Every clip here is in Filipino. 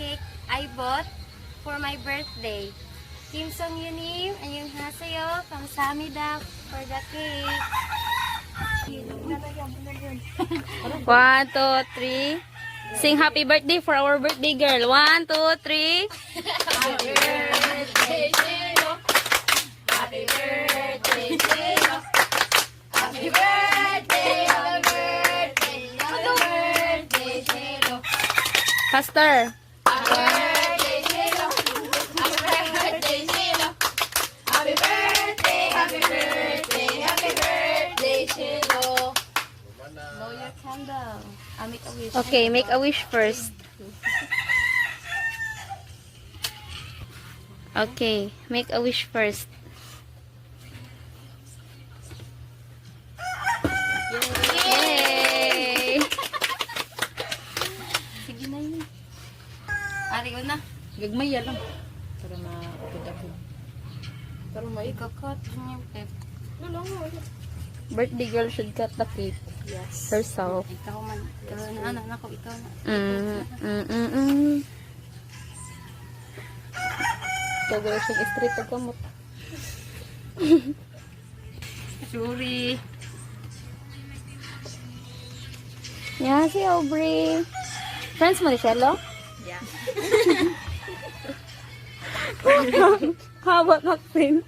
cake I bought for my birthday. Kim Song Yunim, annyeonghaseyo, kamsahamnida for the cake. 1, 2, 3. Sing happy birthday for our birthday girl. 1, 2, 3. Happy birthday to you. Happy birthday to you. Happy birthday, happy birthday, happy birthday to you. Faster. Happy birthday to you. Happy birthday to you. Happy birthday, happy birthday, happy birthday to you. Blow your candle. I'll make a wish. Okay, make a wish first. Okay, make a wish first. Yay! Sige na yun. Ari ko na. Gagmaya lang. Para ma-upod-upod. Para Ikakot yung pep. Birthday girl should cut the cake. Yes. Herself. Ikaw man. Ikaw na, anak ko, ikaw na. Ito girl siya straight na kamot. Sorry. Yeah, si Aubrey. Friends mo ni Shelo? Yeah. How about Maxine?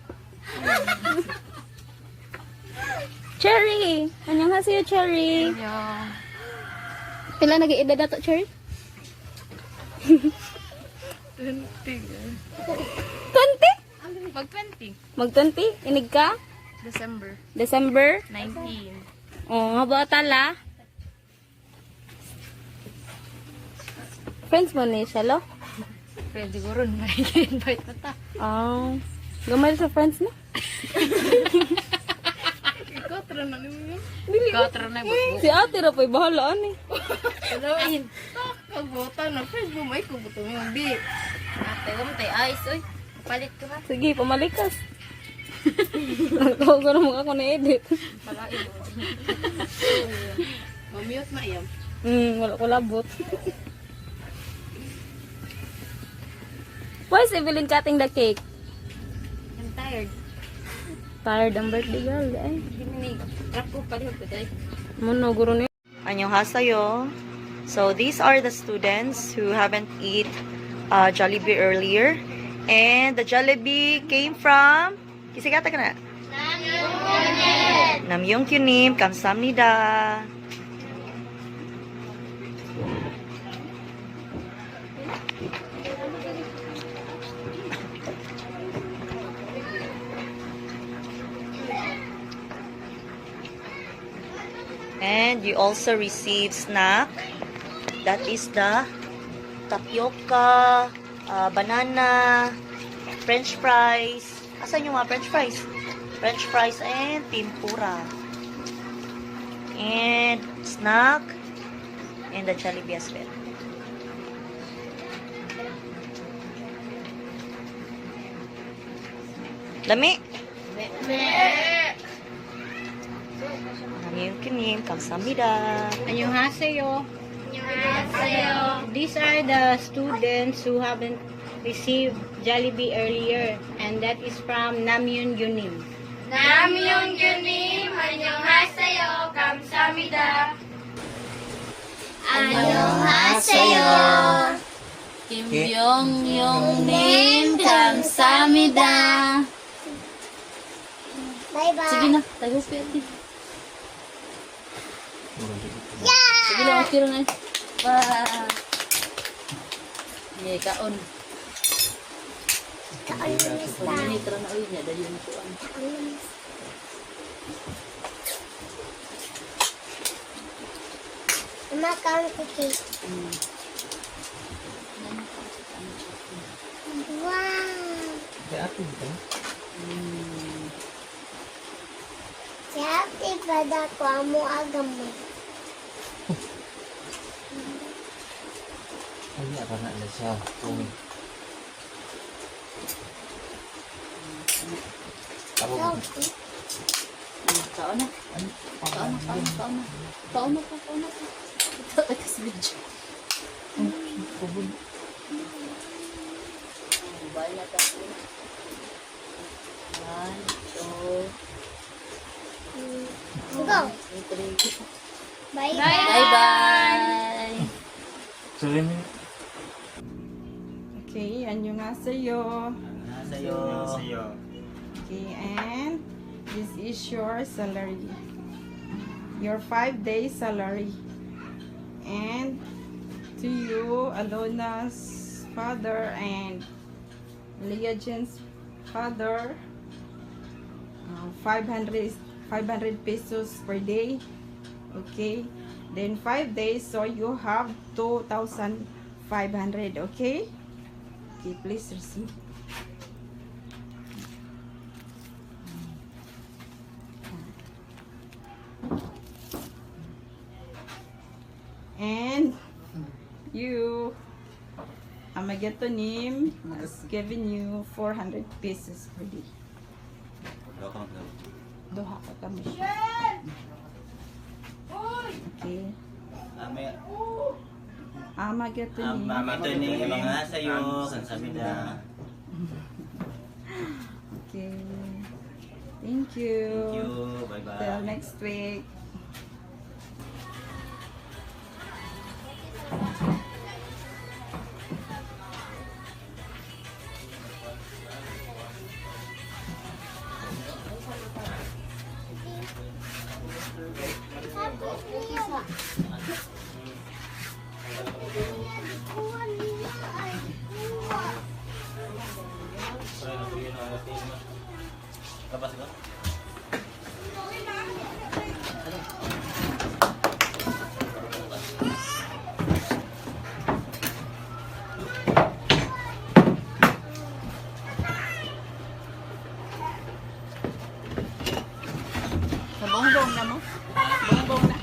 Cherry! Annyeonghaseyo, Cherry! Yeah. Pila nag-iedad na to, Cherry? 20. 20? Mag-20. Mag-20? Inig ka? December December? 19. Oh, nga ba tala? Friends mo ni Shelo? Pwede ko rin. May-invite na ta. Oh. Gamay sa friends na? Ikaw, tara na niyo. Dili. Ikaw, tara na yung Si ate ra pa'y bahala ani. Alain. Kagbota na. Friends mo, may kubuto mo yung bit. Ate, kamo tayo ice, oy. Palit ka ba? Sige, pamalikas. Nagtawag ko naman ako na edit. Palain. Mamiyot na yan. Wala ko labot. Why is Evelyn cutting the cake? I'm tired. Tired ang birthday girl eh. Hindi trap ko palihog ko tayo. Muno, guro ni. Annyeonghaseyo. So these are the students who haven't eat Jollibee earlier. And the Jollibee came from... Kisigata ka na? Namyoon Kyunim. Kamsahamnida. And you also receive snack. That is the tapioca, banana, french fries. Asan yung mga french fries? French fries and tempura. And snack. And the Jollibee as well. Lami? Namyoon Kyunim. Kamsahamnida. Annyeonghaseyo. These are the students who haven't received Jollibee earlier, and that is from Namyoon Yunim. Namyoon Yunim, annyeonghaseyo, kamsahamnida. Annyeonghaseyo. Kim Yunim, kamsahamnida. Bye-bye. Sige na, tagus ko yan. Sige na, okay na. Bye. Yeah, kaon. Minitra na ulit niya, dahil yun po ang... Makan cookie. Wow. Siapa pada kamu agama? Ini apa nak lesa? Apa? Kaon na. Kaon na. Ito, tagas video. 1, 2, Go. 3. Bye. Bye-bye! So, yun. Okay, 안녕하세요. Sa'yo. Okay, and this is your salary. Your 5-day salary. And to you, Alona's father and Leah Jen's father, 500 pesos per day. Okay, then 5 days, so you have 2,500. Okay, okay, please receive. And you, Amagetonim has given you 400 pesos per day. Doha ka kami siya. Okay. Amagetonim. Ito mga sa'yo. Kansamida. Okay. Thank you. Bye-bye. Till next week. Kapas ko? Sa bongbong na mo. Bongbong na.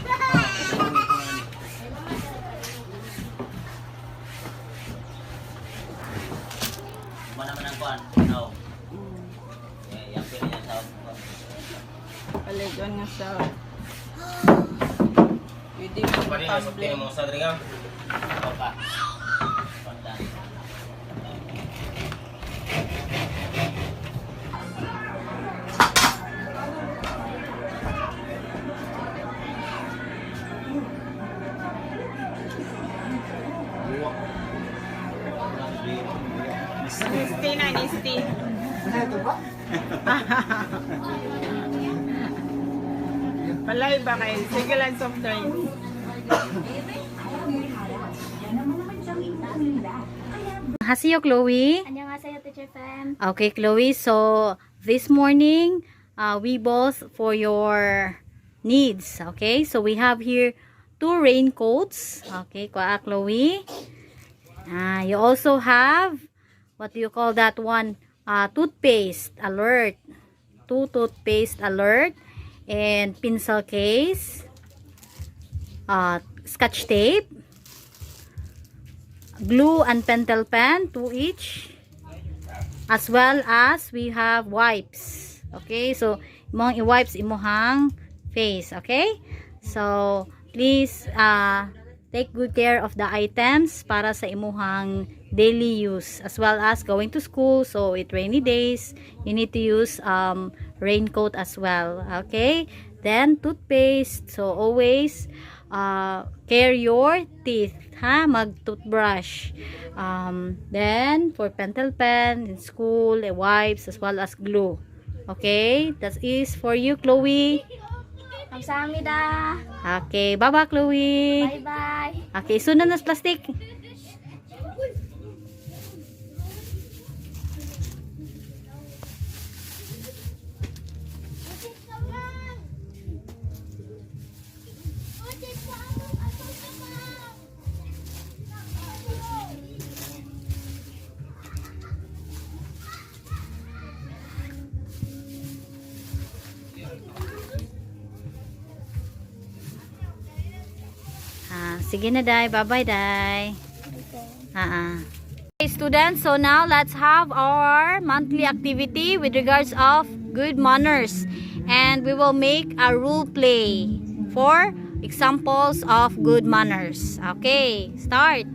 Iba naman ang kuhan. No. Yung pili niya sa Paligon nga sa pwede mo Pwede na sa tumbling. mo sa dringa. Opa. Pagdan. Nisti na, nisti. Palay ba kayo? Sige lang soft drink. Hasiyo, Chloe. 안녕하세요, Teacher Fam. Okay, Chloe. So, this morning, we both for your needs. Okay, so we have here 2 raincoats. Okay, Chloe. You also have, what do you call that one? Toothpaste alert. 2 toothpaste alert. And pencil case. Scotch tape. Glue and pentel pen, 2 each. As well as we have wipes. Okay, so imong i-wipes imuhang face. Okay, so please take good care of the items para sa imuhang daily use, as well as going to school. So with rainy days, you need to use raincoat as well. Okay, then toothpaste. So always care your teeth, mag toothbrush. Then for pentel pen in school, wipes, as well as glue. Okay, that is for you, Chloe. 감사합니다. Okay, bye-bye, Chloe. Bye-bye. Okay, sunod na sa plastic. Sige na, Day. Bye-bye, Day. Okay, students, so now let's have our monthly activity with regards of good manners. And we will make a role play for examples of good manners. Okay, start.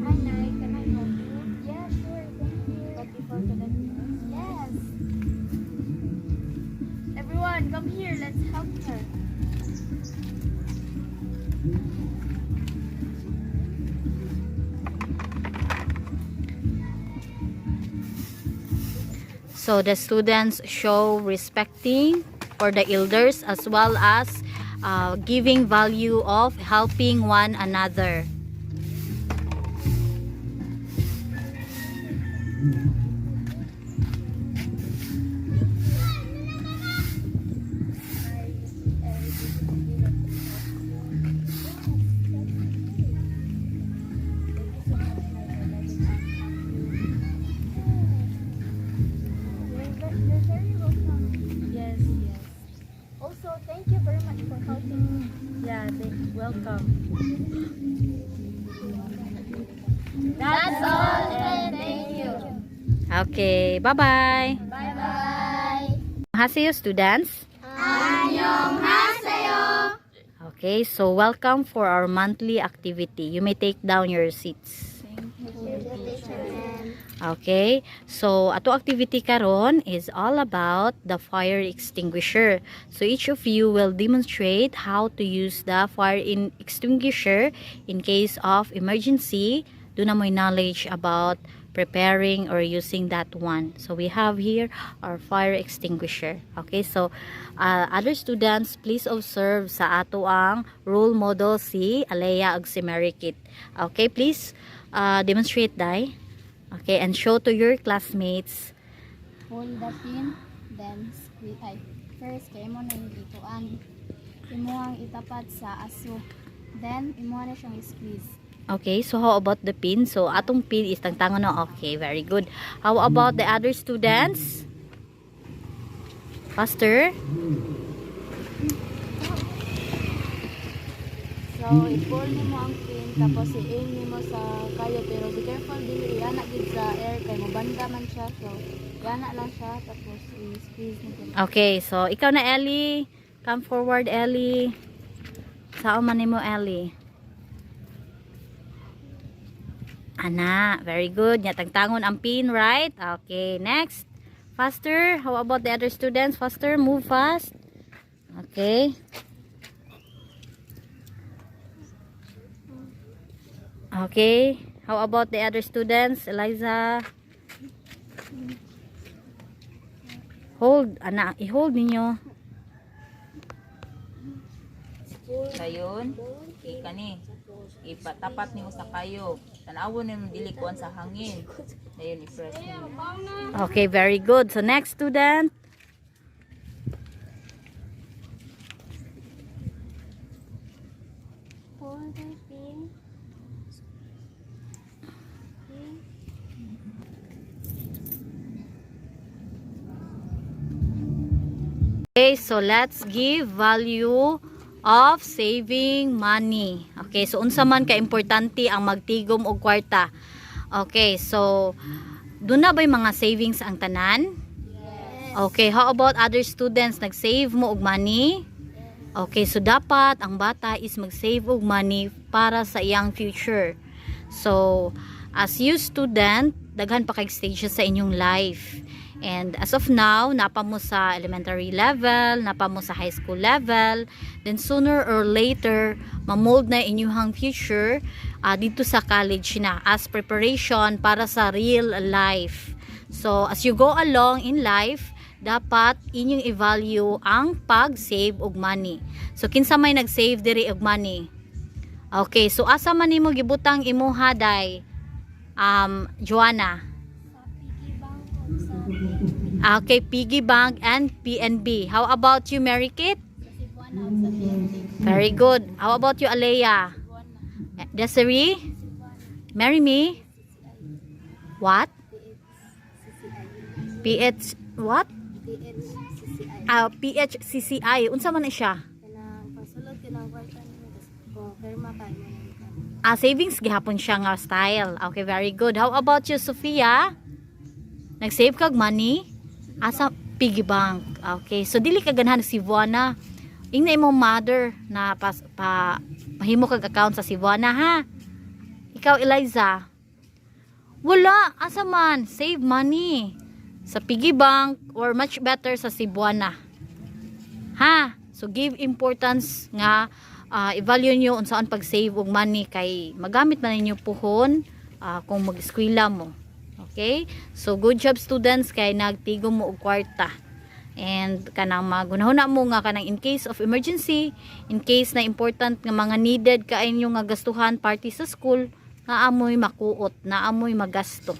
Hi, Nay. Can I help you? Yeah, sure. Thank you. But before that, So the students show respecting for the elders as well as giving value of helping one another. Yes, yes. Also, thank you very much for helping me. Yeah, welcome. That's all, and thank you. Okay, bye-bye. Bye-bye. Haseyo students. 안녕하세요. Okay, so welcome for our monthly activity. You may take down your seats. Okay, so ato activity karon is all about the fire extinguisher. So each of you will demonstrate how to use the fire extinguisher in case of emergency. Do na mo knowledge about preparing or using that one. So we have here our fire extinguisher. Okay, so other students, please observe sa ato ang role model si Alea ug si Marikit. Okay, please demonstrate dai. Okay, and show to your classmates. Hold the pin, then squeeze. Ay, first, kaya mo na yung ituan. Imuhang itapat sa aso. Then, imuha na siyang squeeze. Okay, so how about the pin? So atong pin is tangtangon na. Okay, very good. How about the other students? Faster. So, i-pull mo ang pin, tapos i-aim mo sa kayo. Pero be careful, dili yana gid sa air, kay mabanda man siya. So, yana lang siya, tapos i-squeeze mo din. Okay, so ikaw na Ellie. Come forward, Ellie. Saan man mo, Ellie? Ana, very good. Tangtangon ang pin, right? Okay, next. Faster. How about the other students? Faster, move fast. Okay. Okay. How about the other students? Eliza. Hold. Ana, i-hold ninyo. Dayon, ikani. Ipatapat nimo sa kayo. Tanawon nimo dili kuan sa hangin. Dayon i-press nimo. Okay, very good. So next student. Hold the pin. Okay, so let's give value of saving money. Okay, so unsa man ka importante ang magtigom og kwarta. Okay, so doon na ba'y mga savings ang tanan? Okay, how about other students? Nag-save mo og money? Okay, so dapat ang bata is mag-save og money para sa iyang future. So, as you student, daghan pa kay stages sa inyong life. And as of now, napa mo sa elementary level, napa mo sa high school level, then sooner or later, mamold na inyong future dito sa college na as preparation para sa real life. So, as you go along in life, dapat inyong i-value ang pag-save og money. So, kinsa may nag-save diri og money? Okay, so asa man nimo gibutang imuha day? Joanna. Okay, piggy bank and PNB. How about you, Mary Kate? Very good. How about you, Alea? Desiree? Marry me? What? PH what? PHCCI. Unsa man siya? Savings gihapon siya nga style. Okay, very good. How about you, Sophia? Nag-save kag money? Asa piggy bank. Okay, so dili ka ganahan si Buana. Ingna imong mother na mahimo kag account sa Cebuana ha. Ikaw Eliza. Wala, asa man save money sa piggy bank or much better sa Cebuana. Ha? So give importance nga i-value nyo unsaan pag-save og money kay magamit man ninyo puhon kung mag-eskwela mo. Okay? So, good job students kay nagtigo mo og kwarta. And kanang magunahuna mo nga kanang in case of emergency, in case na important nga mga needed kainyo nga gastuhan party sa school, naamoy makuot, naamoy magasto.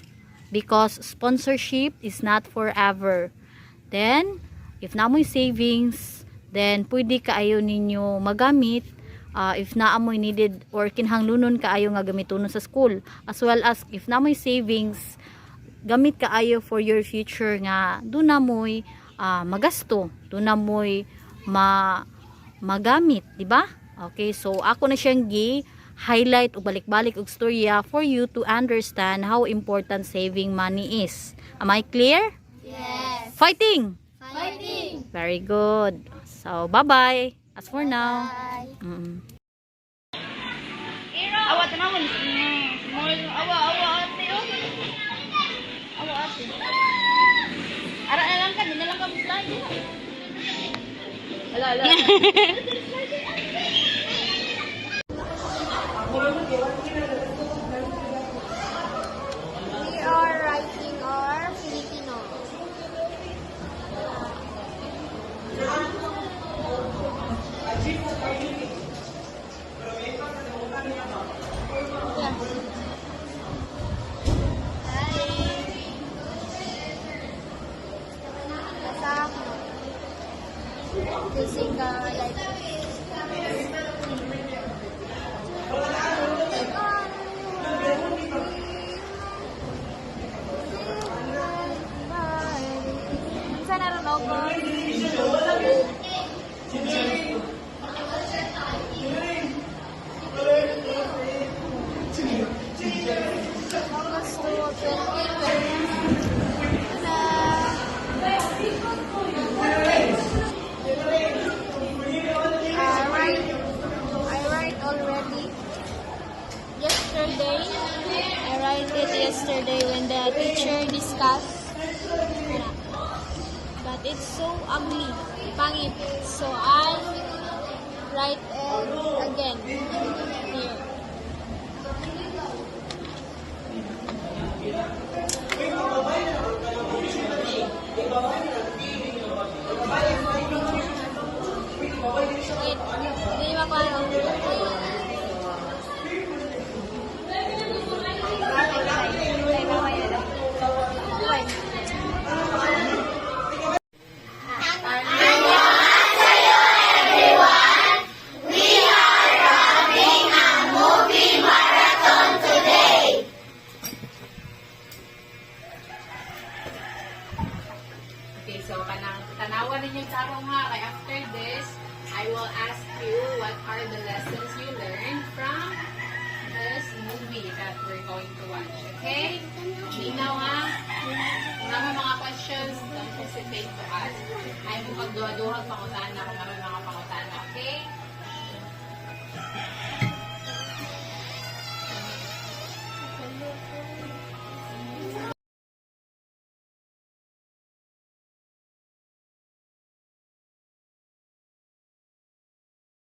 Because sponsorship is not forever. Then, if naamoy savings, then pwede kaayo ninyo magamit if naamoy needed or kinahanglunon kaayo nga gamiton sa school. As well as if naamoy savings, gamit kaayo for your future nga doon na mo'y magasto, doon na mo'y magamit, di ba? Okay, so ako na siyang highlight o balik-balik og storya for you to understand how important saving money is. Am I clear? Yes. Fighting! Fighting. Very good. So, bye-bye. As for now. Bye. Awa tanawan. Awa ate oh. Awa ate. Ara na lang ka, di na lang ka slide. Ala. We are writing our Filipino. Using Sana ron ako. I write already. Yesterday, I write it yesterday when the teacher discussed. But it's so ugly, pangit. So I write it again here. Wait, di ba ko ano? Okay, so tanawan ninyo tarong ha. Kay after this, I will ask you what are the lessons you learned from this movie that we're going to watch. Okay? Linaw ha? Kung mga questions, don't hesitate to ask. Ay mo pagduha-duhag pangutana kung mga pangutana. Okay?